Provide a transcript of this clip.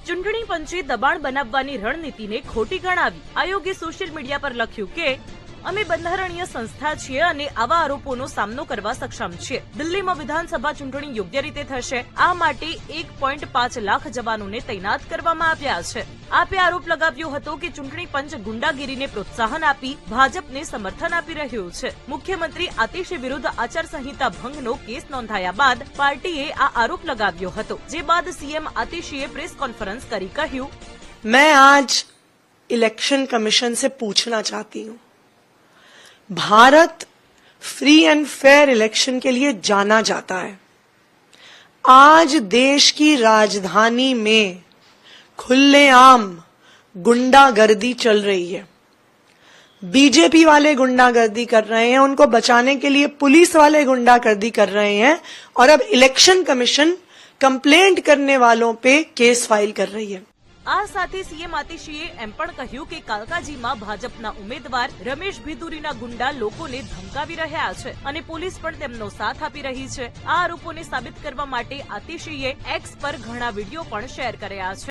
ચૂંટણી પંચે દબાણ બનાવવાની રણનીતિને ખોટી ગણાવી. આયોગે સોશિયલ મીડિયા પર લખ્યું કે અમે બંધારણીય સંસ્થા છીએ અને આવા આરોપોનો સામનો કરવા સક્ષમ છીએ. દિલ્હીમાં વિધાનસભા ચૂંટણી યોગ્ય રીતે થશે, આ માટે 1.5 લાખ જવાનોને તૈનાત કરવામાં આવ્યા છે. આપે આરોપ લગાવ્યો હતો કે ચૂંટણી પંચ ગુંડાગીરીને પ્રોત્સાહન આપી ભાજપને સમર્થન આપી રહ્યું છે. મુખ્યમંત્રી આતિશી વિરુદ્ધ આચારસંહિતા ભંગનો કેસ નોંધાયા બાદ પાર્ટીએ આ આરોપ લગાવ્યો હતો. જે બાદ સીએમ આતિશીએ પ્રેસ કોન્ફરન્સ કરી કહ્યું, मैं आज इलेक्शन कमीशन से पूछना चाहती हूं, Bharat free and fair election के लिए जाना जाता है. आज देश की राजधानी में खुलेआम गुंडागर्दी चल रही है. बीजेपी वाले गुंडागर्दी कर रहे हैं, उनको बचाने के लिए पुलिस वाले गुंडागर्दी कर रहे हैं और अब इलेक्शन कमीशन कंप्लेंट करने वालों पे केस फाइल कर रही है. આ સાથે સીએમ આતિશીએ એમ પણ કહ્યું કે કાલકાજીમાં ભાજપના ઉમેદવાર રમેશ ભીતુરીના ગુંડા લોકોને ધમકાવી રહ્યા છે અને પોલીસ પણ તેમનો સાથ આપી રહી છે. આ આરોપોને સાબિત કરવા માટે આતિશીએ એક્સ પર ઘણા વિડીયો પણ શેર કર્યા છે.